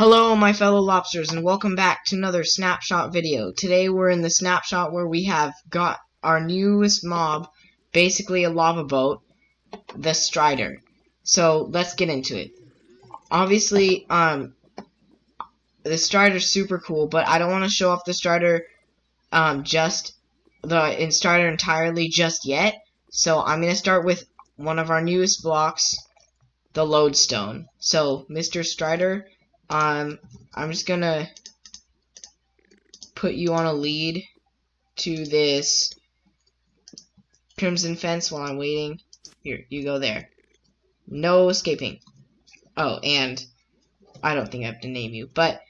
Hello my fellow lobsters and welcome back to another snapshot video. Today we're in the snapshot where we have got our newest mob, basically a lava boat, the Strider. So let's get into it. Obviously, the Strider's super cool, but I don't want to show off the Strider Strider entirely just yet. So I'm gonna start with one of our newest blocks, the lodestone. So Mr. Strider, I'm just gonna put you on a lead to this crimson fence while I'm waiting. Here, you go there. No escaping. Oh, and I don't think I have to name you, but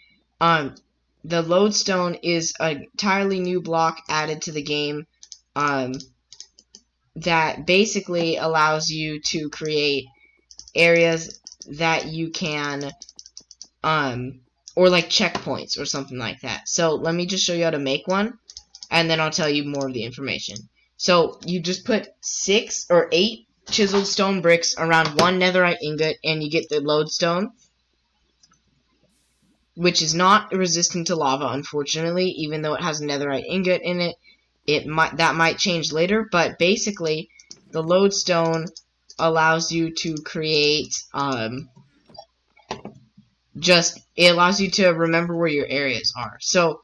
the lodestone is an entirely new block added to the game that basically allows you to create areas that you can or like checkpoints or something like that. So let me just show you how to make one, and then I'll tell you more of the information. So you just put 6 or 8 chiseled stone bricks around one netherite ingot, and you get the lodestone, which is not resistant to lava, unfortunately, even though it has a netherite ingot in it. That might change later, but basically, the lodestone allows you to create it allows you to remember where your areas are. So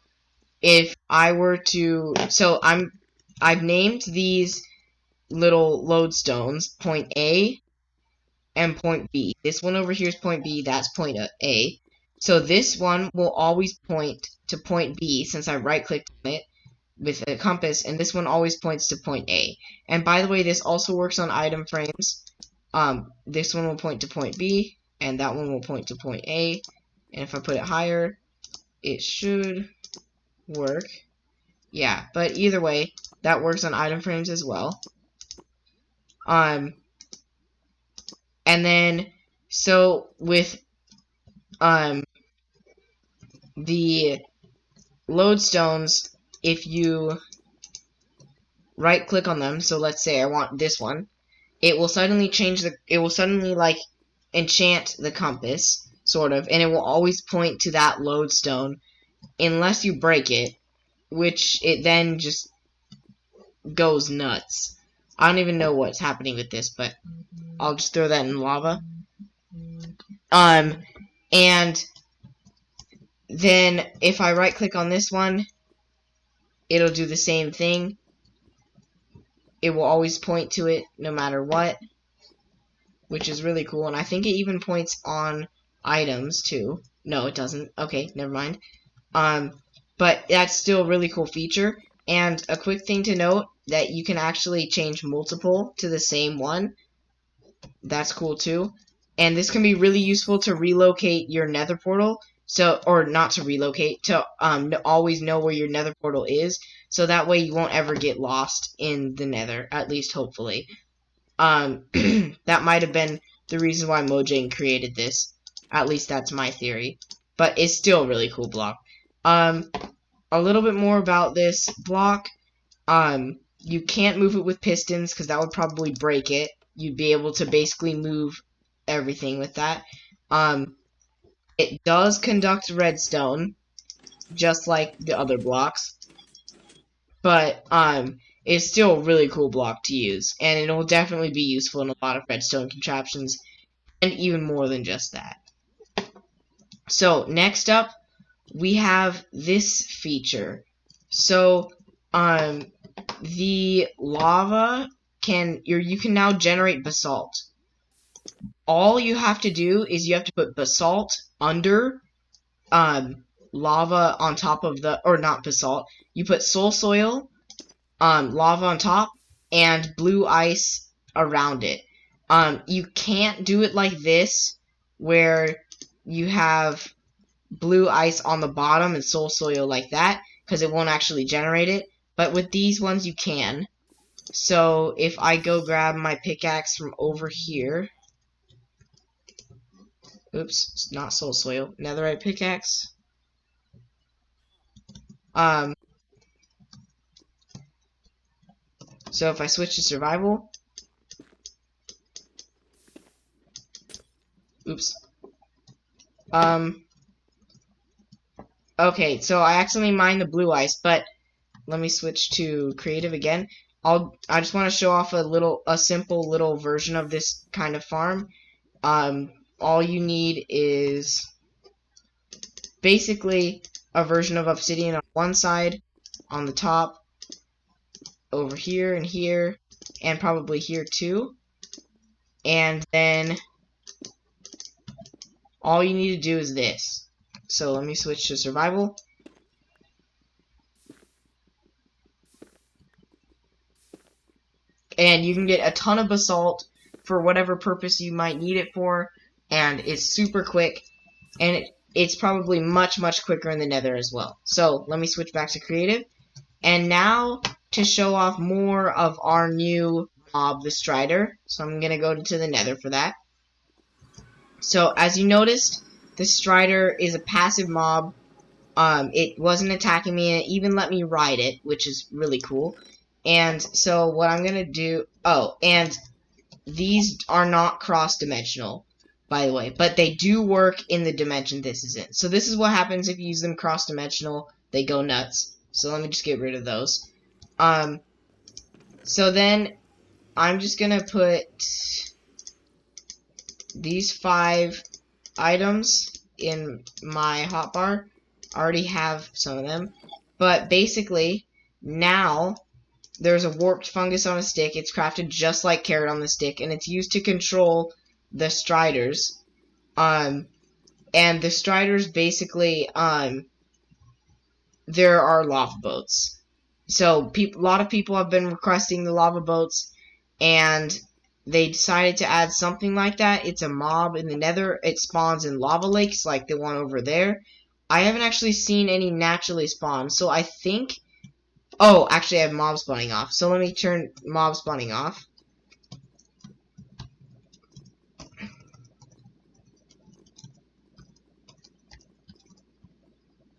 if I were to, I've named these little lodestones point A and point B. This one over here is point B, that's point A. So this one will always point to point B since I right-clicked on it with a compass, and this one always points to point A. And by the way, this also works on item frames. This one will point to point B, and that one will point to point A. And if I put it higher, it should work. Yeah, but either way, that works on item frames as well. And then, so with the lodestones, if you right click on them, so let's say I want this one, it will suddenly like enchant the compass, sort of, and it will always point to that lodestone unless you break it, which it then just goes nuts. I don't even know what's happening with this, but I'll just throw that in lava. And then if I right click on this one, it'll do the same thing. It will always point to it no matter what, which is really cool. And I think it even points on items too. No, it doesn't. Okay, never mind. But that's still a really cool feature. And a quick thing to note, that you can actually change multiple to the same one. That's cool too. And this can be really useful to relocate your nether portal. So, or not to relocate, to always know where your nether portal is. So that way you won't ever get lost in the nether, at least hopefully. That might have been the reason why Mojang created this. At least that's my theory. But it's still a really cool block. A little bit more about this block. You can't move it with pistons because that would probably break it. You'd be able to basically move everything with that. It does conduct redstone, just like the other blocks. But it's still a really cool block to use, and it will definitely be useful in a lot of redstone contraptions, and even more than just that. So next up, we have this feature. So the lava you can now generate basalt. All you have to do is you have to put basalt under lava on top of the, or not basalt, you put soul soil, lava on top, and blue ice around it. You can't do it like this, where you have blue ice on the bottom and soul soil like that, because it won't actually generate it. But with these ones you can. So if I go grab my pickaxe from over here, oops, it's not soul soil, netherite pickaxe. So if I switch to survival, oops, Okay, so I accidentally mined the blue ice, but let me switch to creative again. I just want to show off a simple little version of this kind of farm. All you need is basically a version of obsidian on one side, on the top, over here, and probably here too. And then all you need to do is this. So let me switch to survival. And you can get a ton of basalt for whatever purpose you might need it for, and it's super quick, and it's probably much quicker in the nether as well. So let me switch back to creative, and now to show off more of our new mob, the strider. So I'm gonna go to the nether for that. So as you noticed, the strider is a passive mob. It wasn't attacking me, and it even let me ride it, which is really cool. And so what I'm gonna do, oh, and these are not cross-dimensional, by the way, but they do work in the dimension this is in. So this is what happens if you use them cross-dimensional, they go nuts. So let me just get rid of those. So then I'm just gonna put these 5 items in my hotbar. I already have some of them, but basically now there's a warped fungus on a stick. It's crafted just like carrot on the stick, and it's used to control the striders. And the striders basically there are lava boats. So a lot of people have been requesting the lava boats, and they decided to add something like that. It's a mob in the nether. It spawns in lava lakes like the one over there. I haven't actually seen any naturally spawn, so I think... Oh, actually I have mob spawning off. So let me turn mob spawning off.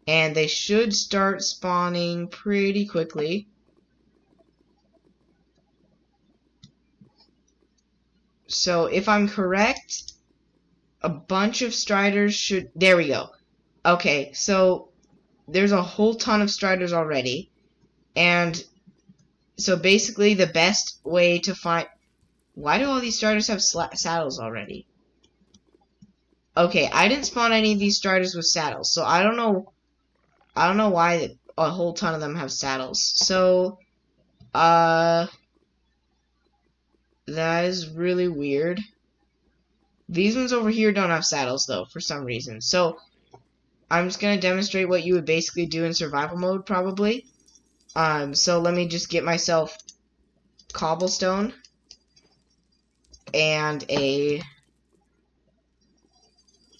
And they should start spawning pretty quickly. So if I'm correct, a bunch of striders should... There we go. Okay, so there's a whole ton of striders already. And so basically the best way to find... Why do all these striders have saddles already? Okay, I didn't spawn any of these striders with saddles, so I don't know why a whole ton of them have saddles. So, that is really weird. These ones over here don't have saddles, though, for some reason. So, I'm just gonna demonstrate what you would basically do in survival mode, probably. So let me just get myself cobblestone and a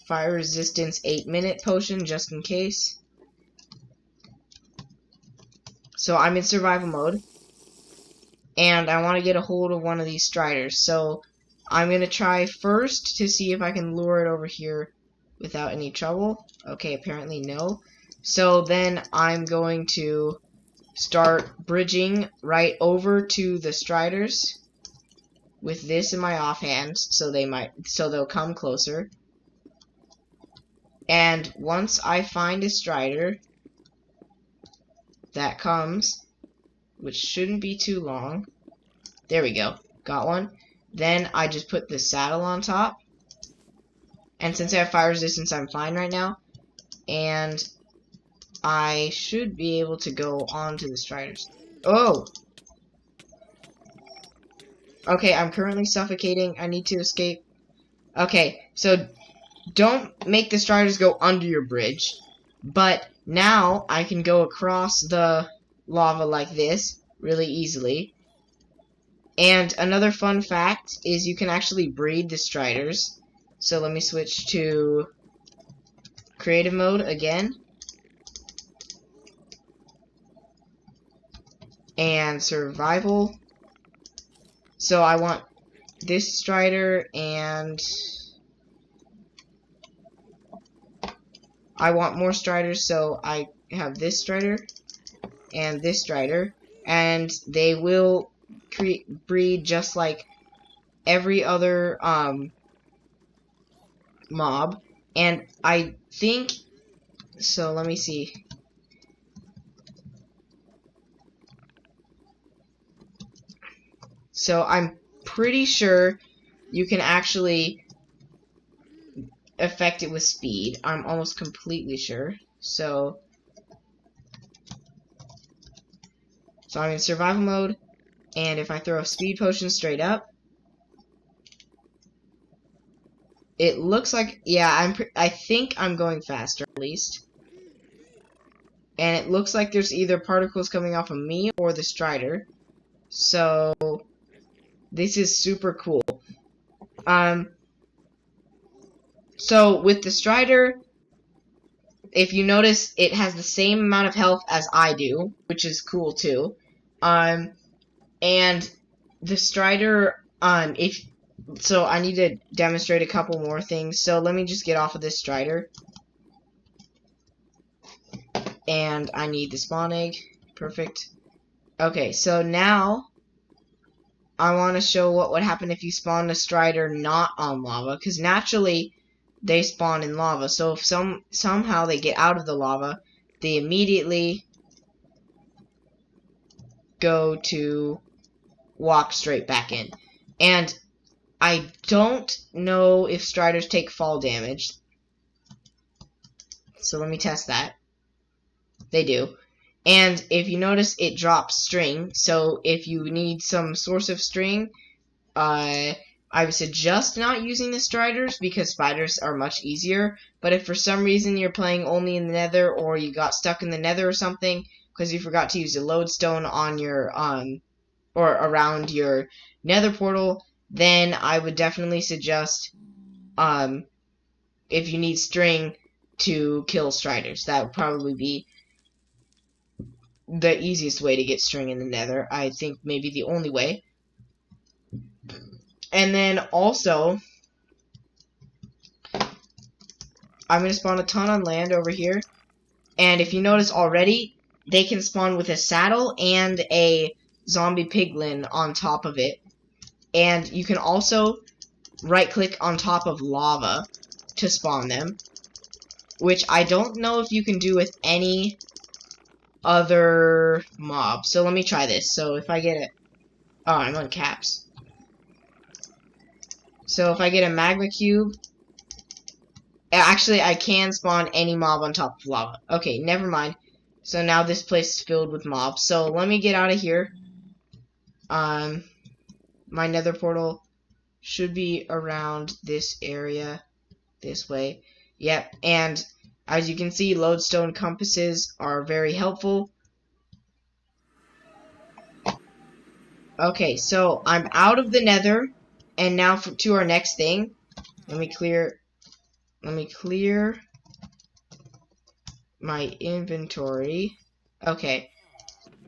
fire resistance 8-minute potion, just in case. So I'm in survival mode, and I want to get a hold of one of these striders. So I'm going to try first to see if I can lure it over here without any trouble. Okay, apparently no. So then I'm going to start bridging right over to the striders with this in my offhand, so they'll come closer. And once I find a strider that comes, which shouldn't be too long. There we go. Got one. Then I just put the saddle on top. And since I have fire resistance, I'm fine right now. And I should be able to go on to the striders. Oh! Okay, I'm currently suffocating. I need to escape. Okay, so don't make the striders go under your bridge. But now I can go across the lava like this really easily. And another fun fact is you can actually breed the striders. So let me switch to creative mode again. And survival. So I want this strider, and I want more striders, so I have this strider and this strider, and they will breed just like every other mob. And I think So let me see. So I'm pretty sure you can actually affect it with speed. I'm almost completely sure. So I'm in survival mode, and if I throw a speed potion straight up, it looks like, yeah, I think I'm going faster at least. And it looks like there's either particles coming off of me or the strider. So this is super cool. So with the strider, if you notice, it has the same amount of health as I do, which is cool too. And the strider, so I need to demonstrate a couple more things. So let me just get off of this strider. And I need the spawn egg. Perfect. Okay, so now I want to show what would happen if you spawn a strider not on lava, because naturally they spawn in lava. So if somehow they get out of the lava, they immediately go to walk straight back in. And I don't know if striders take fall damage. So let me test that. They do. And if you notice, it drops string. So if you need some source of string, I would suggest not using the striders because spiders are much easier. But if for some reason you're playing only in the nether, or you got stuck in the nether or something because you forgot to use a lodestone on your or around your nether portal, then I would definitely suggest if you need string to kill striders. That would probably be the easiest way to get string in the nether. I think maybe the only way. And then also, I'm going to spawn a ton on land over here. And if you notice already, they can spawn with a saddle and a zombie piglin on top of it. And you can also right-click on top of lava to spawn them, which I don't know if you can do with any other mob. So let me try this. So if I get it... Oh, I'm on caps. So if I get a magma cube... Actually, I can spawn any mob on top of lava. Okay, never mind. So now this place is filled with mobs. So let me get out of here. My nether portal should be around this area. This way. Yep, and as you can see, lodestone compasses are very helpful. Okay, so I'm out of the nether, and now to our next thing. Let me clear my inventory. Okay,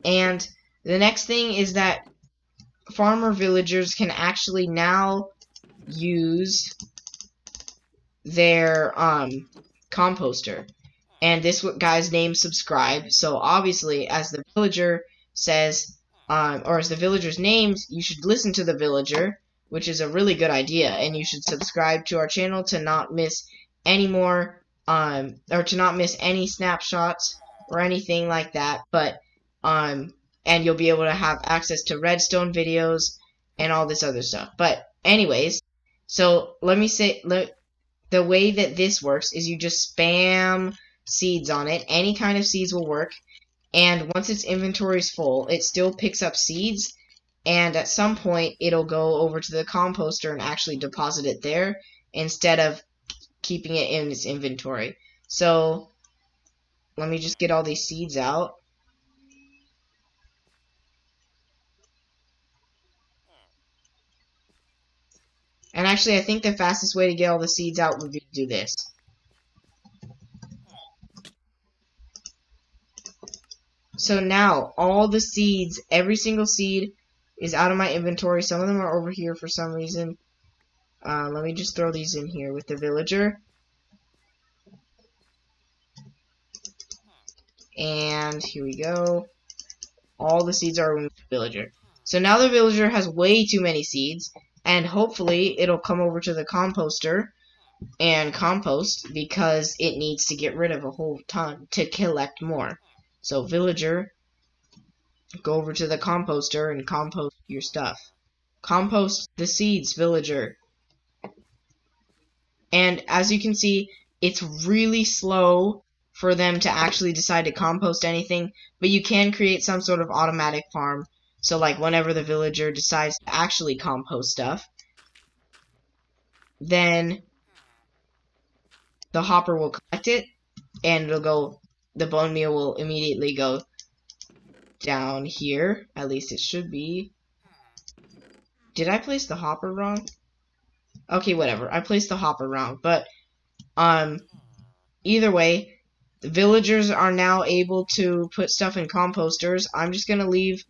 and the next thing is that farmer villagers can actually now use their composter, and this guy's name subscribe. So obviously, as the villager says, or as the villager's names, you should listen to the villager, which is a really good idea, and you should subscribe to our channel to not miss any more, or to not miss any snapshots or anything like that. But and you'll be able to have access to redstone videos and all this other stuff. But anyways, so let me say, the way that this works is you just spam seeds on it. Any kind of seeds will work. And once its inventory is full, it still picks up seeds. And at some point, it'll go over to the composter and actually deposit it there instead of keeping it in its inventory. So let me just get all these seeds out. And actually, I think the fastest way to get all the seeds out would be to do this. So now, all the seeds, every single seed is out of my inventory. Some of them are over here for some reason. Let me just throw these in here with the villager. And here we go. All the seeds are with the villager. So now the villager has way too many seeds, and hopefully it'll come over to the composter and compost because it needs to get rid of a whole ton to collect more. So villager, go over to the composter and compost your stuff. Compost the seeds, villager. And as you can see, it's really slow for them to actually decide to compost anything, but you can create some sort of automatic farm. So like whenever the villager decides to actually compost stuff, then the hopper will collect it and it'll go, the bone meal will immediately go down here. At least it should be. Did I place the hopper wrong? Okay, whatever. I placed the hopper wrong, but either way, the villagers are now able to put stuff in composters. I'm just gonna leave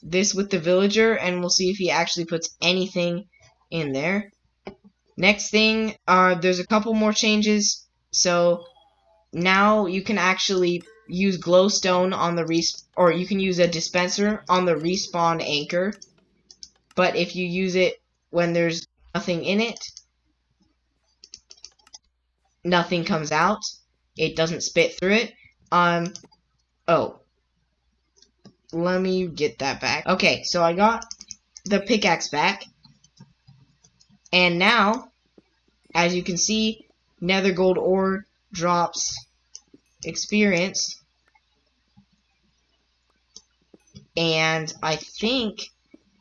this with the villager, and we'll see if he actually puts anything in there. Next thing, there's a couple more changes. So now you can actually use glowstone on the or you can use a dispenser on the respawn anchor. But if you use it when there's nothing in it, nothing comes out. It doesn't spit through it. Oh. Let me get that back. Okay, so I got the pickaxe back. And now, as you can see, nether gold ore drops experience. And I think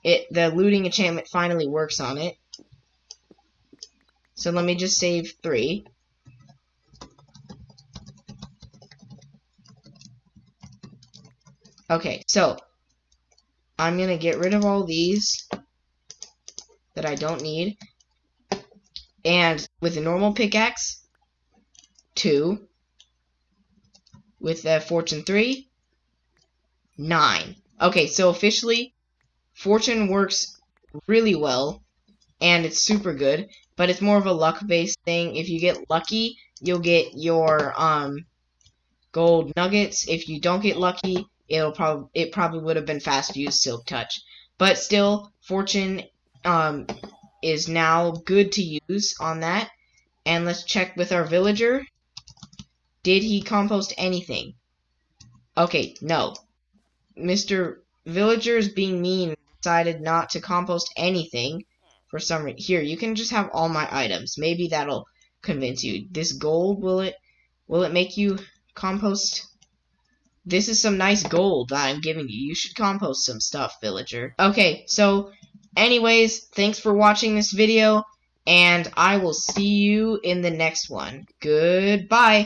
the looting enchantment finally works on it. So let me just save 3. Okay, so I'm gonna get rid of all these that I don't need. And with a normal pickaxe, 2. With a fortune 3, 9. Okay, so officially, fortune works really well, and it's super good, but it's more of a luck-based thing. If you get lucky, you'll get your gold nuggets. If you don't get lucky, it probably would have been fast fused silk touch. But still, fortune is now good to use on that. And let's check with our villager. Did he compost anything? Okay, no. Mr. Villager is being mean and decided not to compost anything for some reason. Here, you can just have all my items. Maybe that'll convince you. This gold, will it make you compost? This is some nice gold that I'm giving you. You should compost some stuff, villager. Okay, so anyways, thanks for watching this video, and I will see you in the next one. Goodbye.